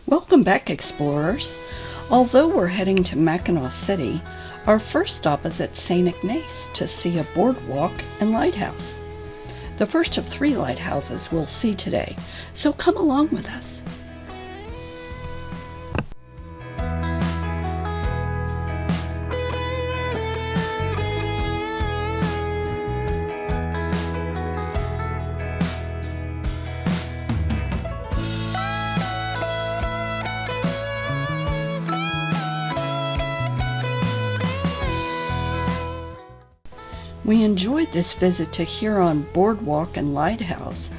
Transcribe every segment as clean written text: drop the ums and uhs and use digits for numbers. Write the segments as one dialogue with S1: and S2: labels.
S1: Welcome back, explorers. Although we're heading to Mackinac City, our first stop is at St Ignace to see a boardwalk and lighthouse. The first of 3 lighthouses we'll see today, so come along with us. We enjoyed this visit to Huron Boardwalk and Lighthouse.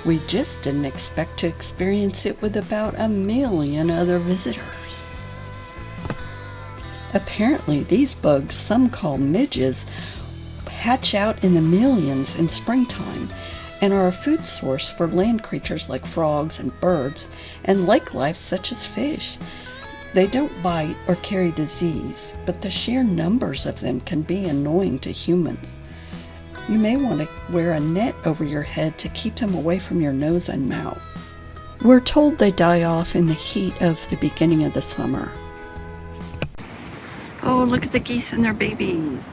S1: We just didn't expect to experience it with about 1 million other visitors. Apparently, these bugs, some call midges, hatch out in the millions in springtime and are a food source for land creatures like frogs and birds and lake life such as fish. They don't bite or carry disease, but the sheer numbers of them can be annoying to humans. You may want to wear a net over your head to keep them away from your nose and mouth. We're told they die off in the heat of the beginning of the summer. Oh, look at the geese and their babies.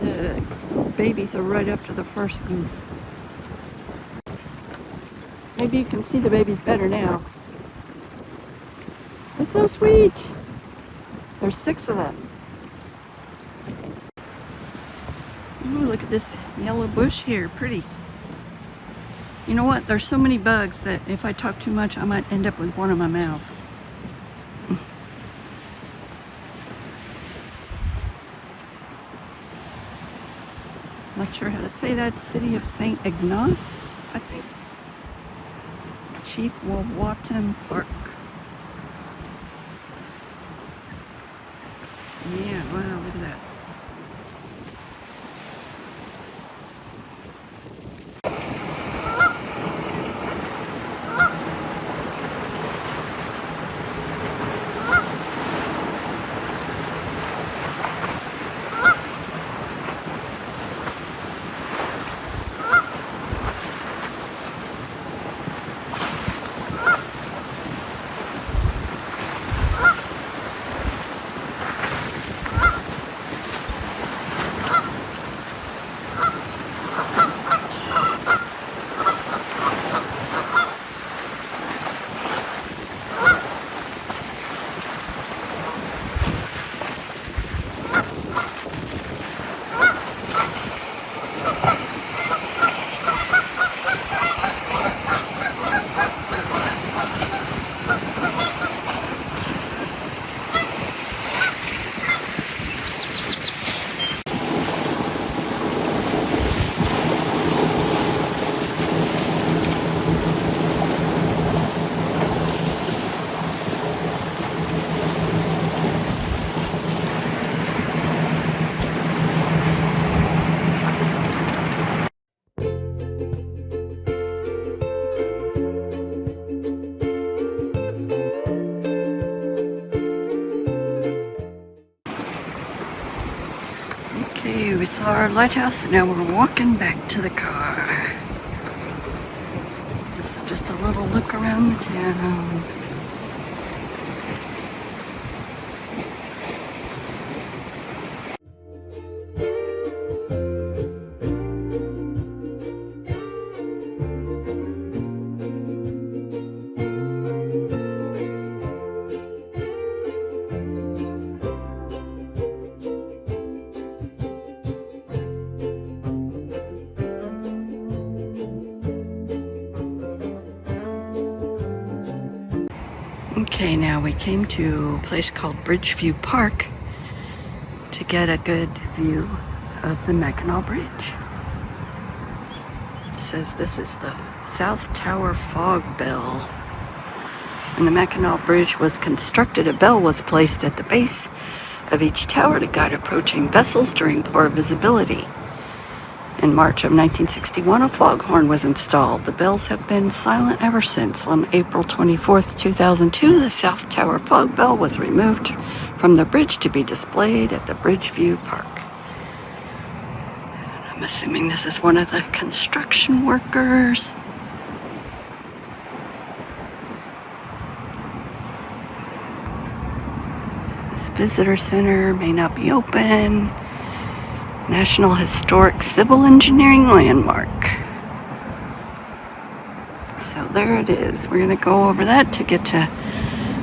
S1: The babies are right after the first goose. Maybe you can see the babies better now. It's so sweet. There's 6 of them. Ooh, look at this yellow bush here. Pretty. You know what? There's so many bugs that if I talk too much, I might end up with one in my mouth. Not sure how to say that. City of St Ignace, I think. Chief Wawatam Park. Yeah, wow, look at that. Okay, we saw our lighthouse and now we're walking back to the car. This is just a little look around the town. Okay, now we came to a place called Bridgeview Park to get a good view of the Mackinac Bridge. It says this is the South Tower Fog Bell. When the Mackinac Bridge was constructed, a bell was placed at the base of each tower to guide approaching vessels during poor visibility. In March of 1961, a foghorn was installed. The bells have been silent ever since. On April 24th, 2002, the South Tower Fog Bell was removed from the bridge to be displayed at the Bridgeview Park. I'm assuming this is one of the construction workers. Visitor Center may not be open. National Historic Civil Engineering Landmark. So there it is. We're going to go over that to get to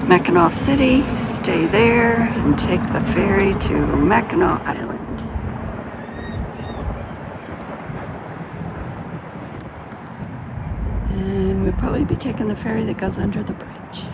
S1: Mackinac City, stay there, and take the ferry to Mackinac Island. And we'll probably be taking the ferry that goes under the bridge.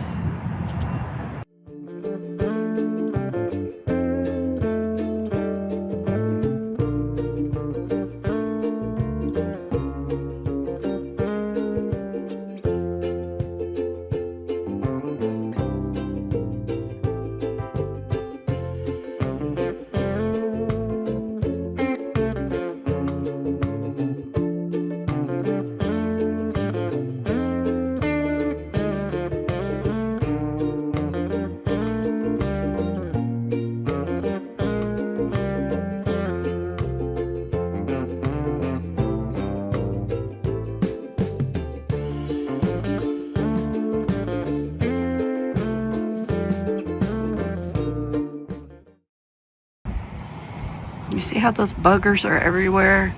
S1: You see how those buggers are everywhere?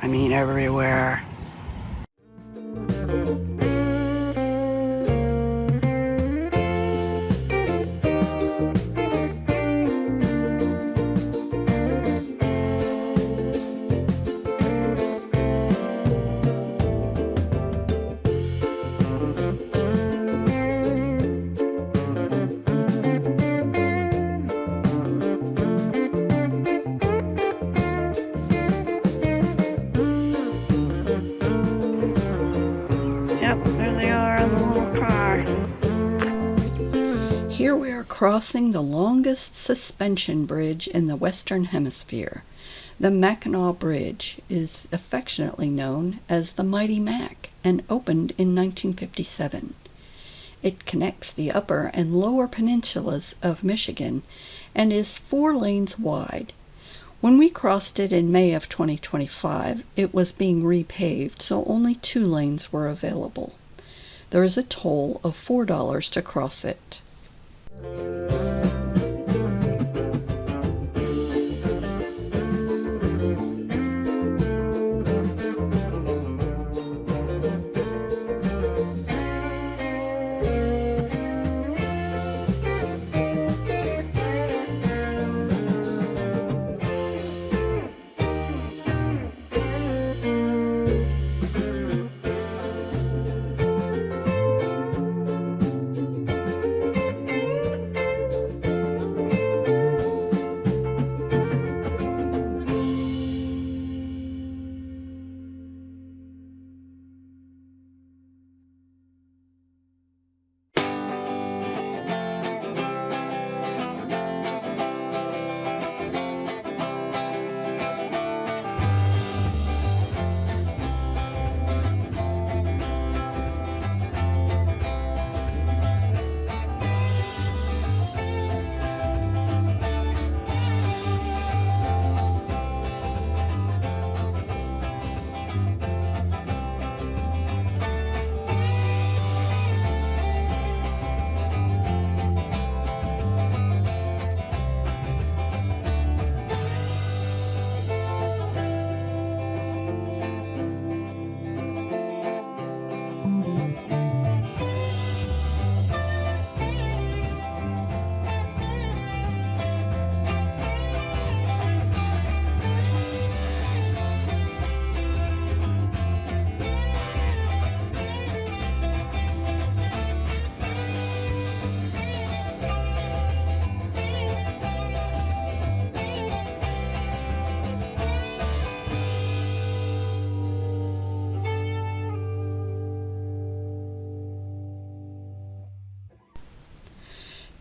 S1: I mean everywhere. There they are on the little car. Here we are crossing the longest suspension bridge in the Western Hemisphere. The Mackinac Bridge is affectionately known as the Mighty Mac and opened in 1957. It connects the upper and lower peninsulas of Michigan and is 4 lanes wide. When we crossed it in May of 2025, it was being repaved, so only 2 lanes were available. There is a toll of $4 to cross it.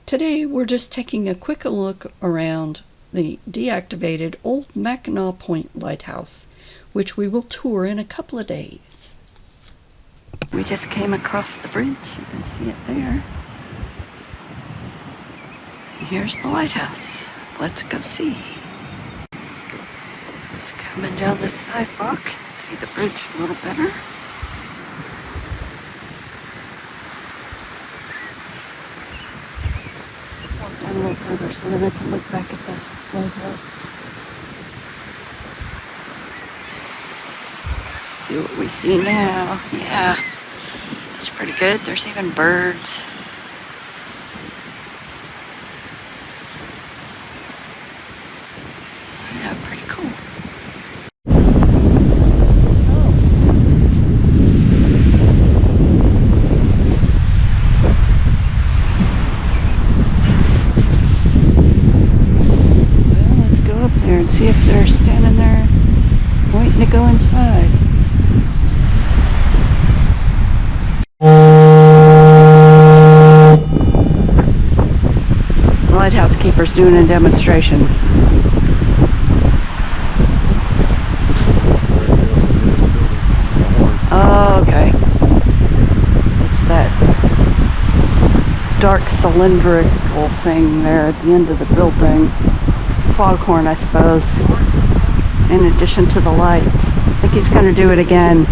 S1: Today we're just taking a quick look around the deactivated Old Mackinac Point Lighthouse, which we will tour in a couple of days. We just came across the bridge, you can see it there. And here's the lighthouse. Let's go see. Just coming down the sidewalk, you can see the bridge a little better. A little further so then I can look back at the lighthouse. See what we see now. Yeah, it's pretty good. There's even birds. Yeah, pretty cool. And see if they're standing there waiting to go inside. The lighthouse keeper's doing a demonstration. Oh, okay. It's that dark cylindrical thing there at the end of the building. Foghorn, I suppose, in addition to the light. I think he's going to do it again.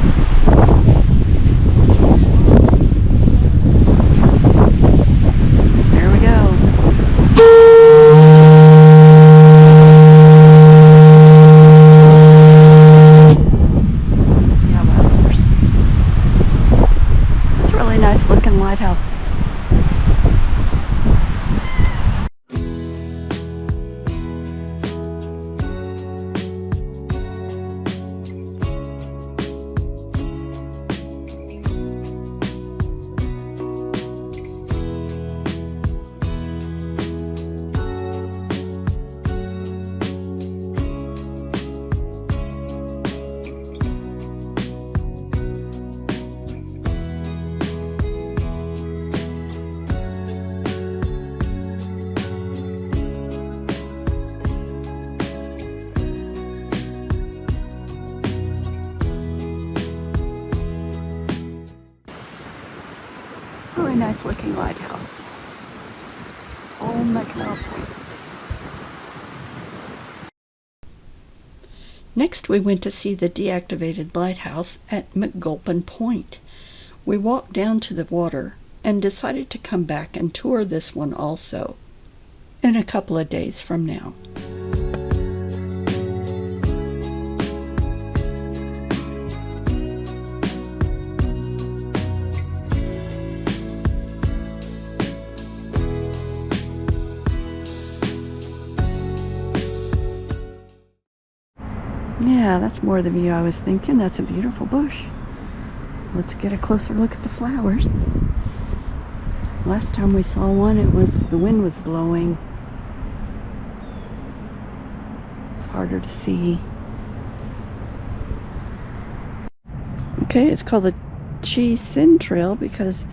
S1: There we go. Yeah, wowzers. It's a really nice looking lighthouse. Really nice looking lighthouse. Old Mackinac Point. Next we went to see the deactivated lighthouse at McGulpin Point. We walked down to the water and decided to come back and tour this one also in a couple of days from now. Yeah, that's more the view I was thinking. That's a beautiful bush. Let's get a closer look at the flowers. Last time we saw one, the wind was blowing. It's harder to see. Okay, it's called the Chi Sin Trail because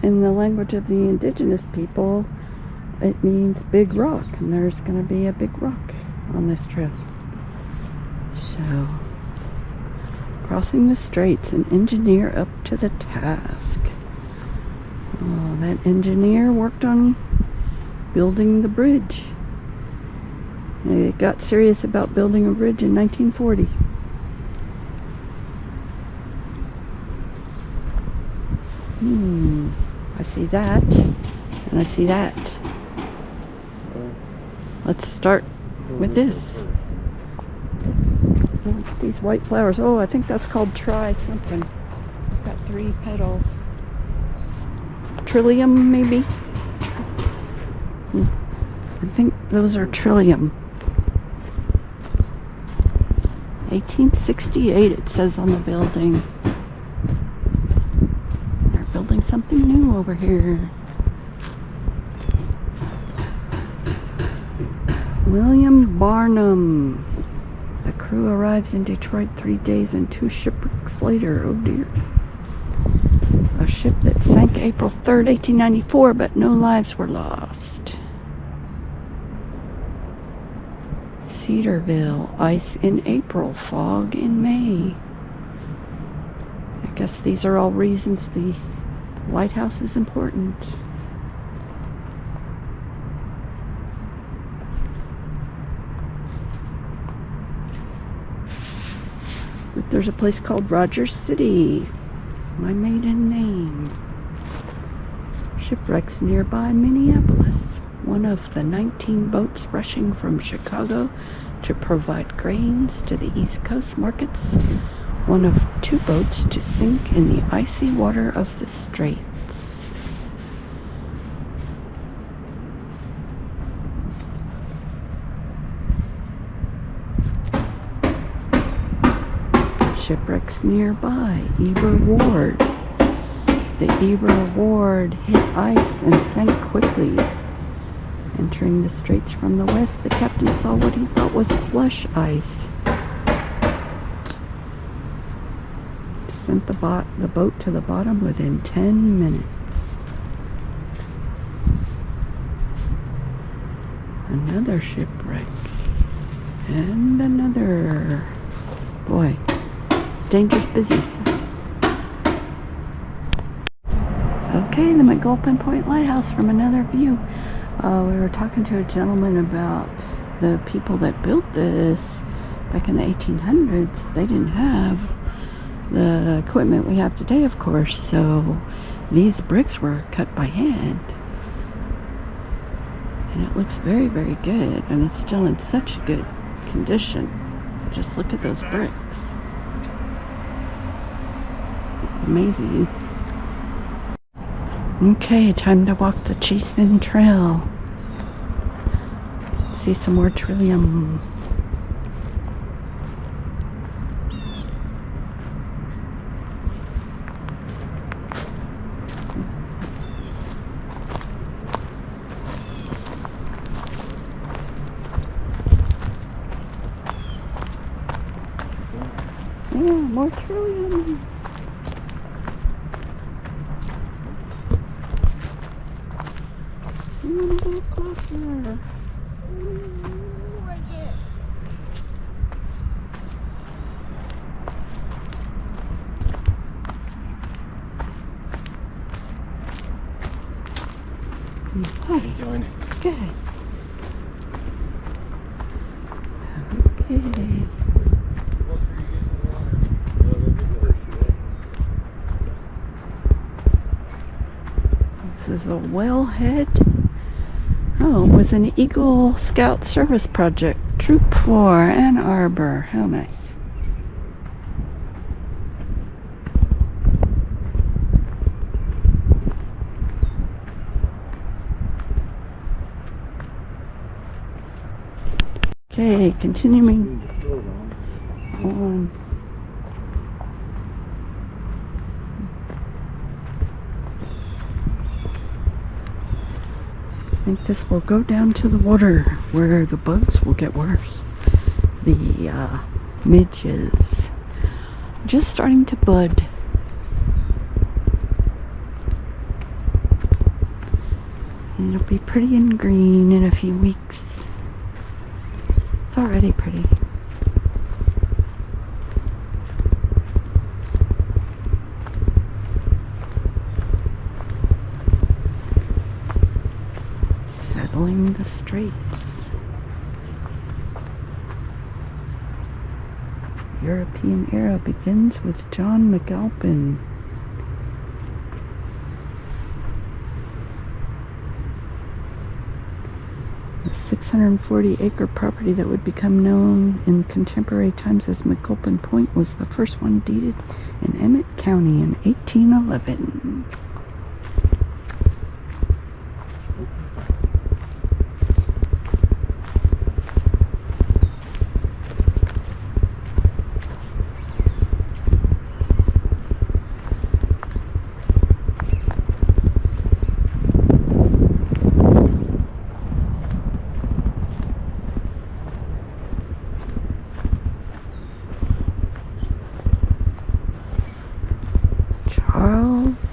S1: in the language of the indigenous people, it means big rock, and there's going to be a big rock on this trail. So, crossing the straits, an engineer up to the task. Oh, that engineer worked on building the bridge. They got serious about building a bridge in 1940. I see that, and I see that. Let's start with this. These white flowers. Oh, I think that's called something. It's got 3 petals. Trillium, maybe? I think those are trillium. 1868 it says on the building. They're building something new over here. William Barnum. The crew arrives in Detroit 3 days and 2 shipwrecks later. Oh dear. A ship that sank April 3rd, 1894, but no lives were lost. Cedarville, ice in April, fog in May. I guess these are all reasons the lighthouse is important. But there's a place called Rogers City, my maiden name. Shipwrecks nearby Minneapolis. one of the 19 boats rushing from Chicago to provide grains to the East Coast markets, one of 2 boats to sink in the icy water of the straits. Shipwrecks nearby, Eber Ward. The Eber Ward hit ice and sank quickly. Entering the straits from the west, the captain saw what he thought was slush ice. Sent the boat to the bottom within 10 minutes. Another shipwreck. And another. Boy, dangerous business. Okay, the McGulpin Point Lighthouse from another view. We were talking to a gentleman about the people that built this back in the 1800s. They didn't have the equipment we have today, of course, so these bricks were cut by hand. And it looks very, very good, and it's still in such good condition. Just look at those bricks. Amazing. Okay, time to walk the Cheesin Trail. See some more Trillium. Yeah, more Trillium. See one a little closer. How you doing? Good. Okay. This is a wellhead. Oh, it was an Eagle Scout Service Project. Troop 4, Ann Arbor. How nice. Okay, continuing on. I think this will go down to the water where the bugs will get worse. The midges just starting to bud. And it'll be pretty and green in a few weeks. It's already pretty. Settling the straits. European era begins with John McGulpin. A 640-acre property that would become known in contemporary times as McGulpin Point was the first one deeded in Emmett County in 1811.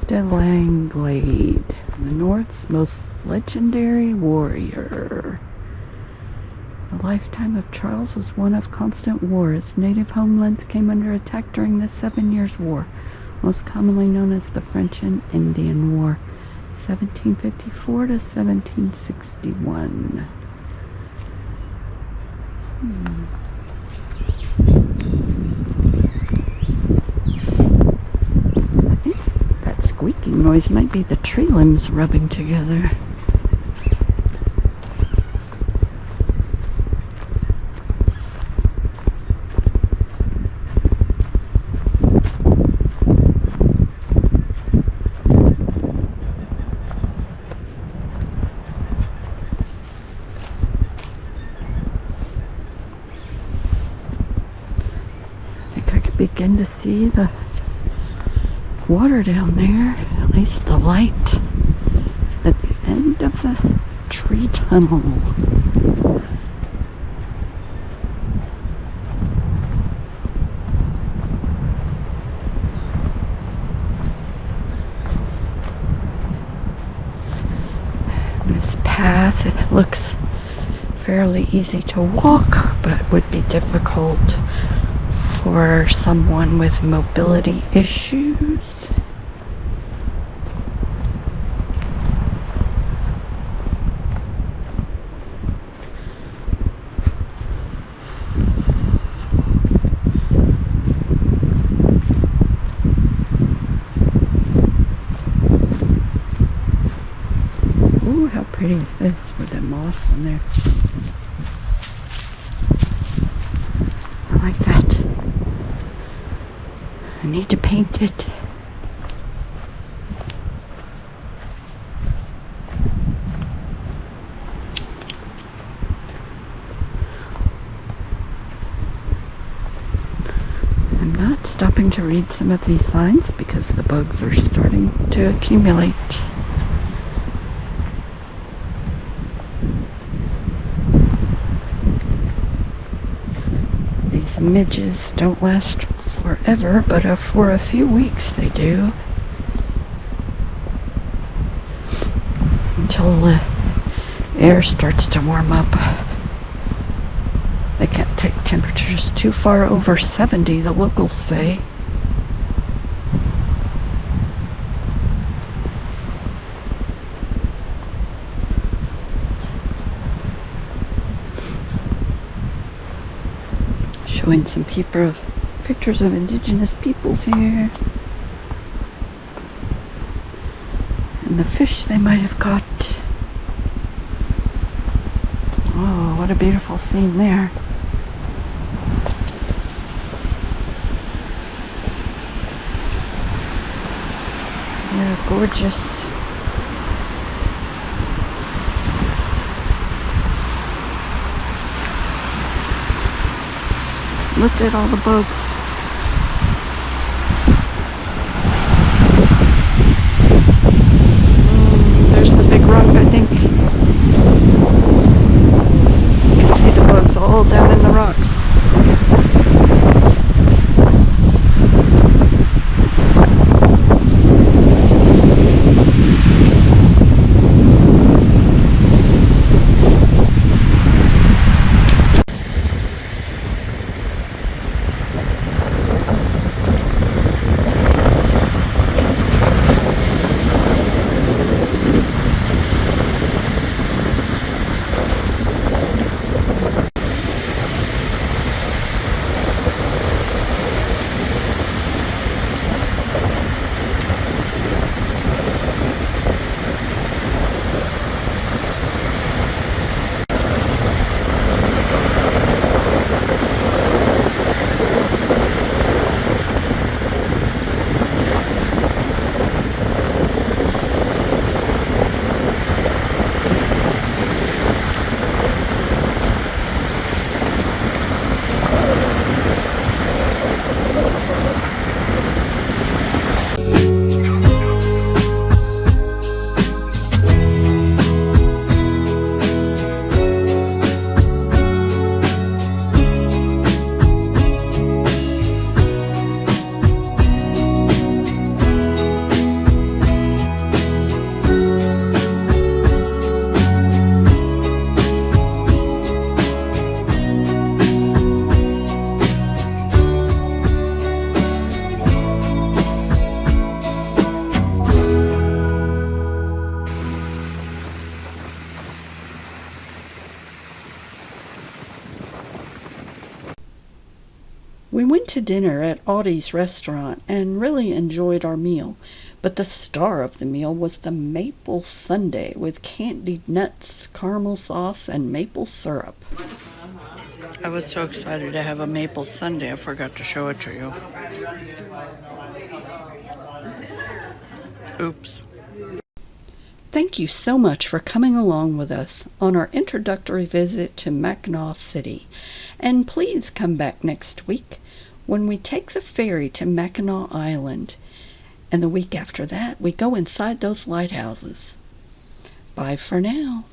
S1: De Langlade, the North's most legendary warrior. The lifetime of Charles was one of constant war. His native homelands came under attack during the 7 Years' War, most commonly known as the French and Indian War, 1754 to 1761. Squeaking noise might be the tree limbs rubbing together. begin to see the water down there, at least the light at the end of the tree tunnel. This path, it looks fairly easy to walk, but would be difficult for someone with mobility issues. Ooh, how pretty is this with the moss in there? I like that. I need to paint it. I'm not stopping to read some of these signs because the bugs are starting to accumulate. These midges don't last forever, but for a few weeks they do. Until the air starts to warm up. They can't take temperatures too far over 70, the locals say. Showing some pictures of indigenous peoples here. And the fish they might have caught. Oh, what a beautiful scene there. They're gorgeous. Look at all the boats. There's the big rock, I think. You can see the boats all down in the rocks. We went to dinner at Audie's restaurant and really enjoyed our meal, but the star of the meal was the maple sundae with candied nuts, caramel sauce, and maple syrup. I was so excited to have a maple sundae, I forgot to show it to you. Oops. Thank you so much for coming along with us on our introductory visit to Mackinac City, and please come back next week when we take the ferry to Mackinac Island, and the week after that we go inside those lighthouses. Bye for now.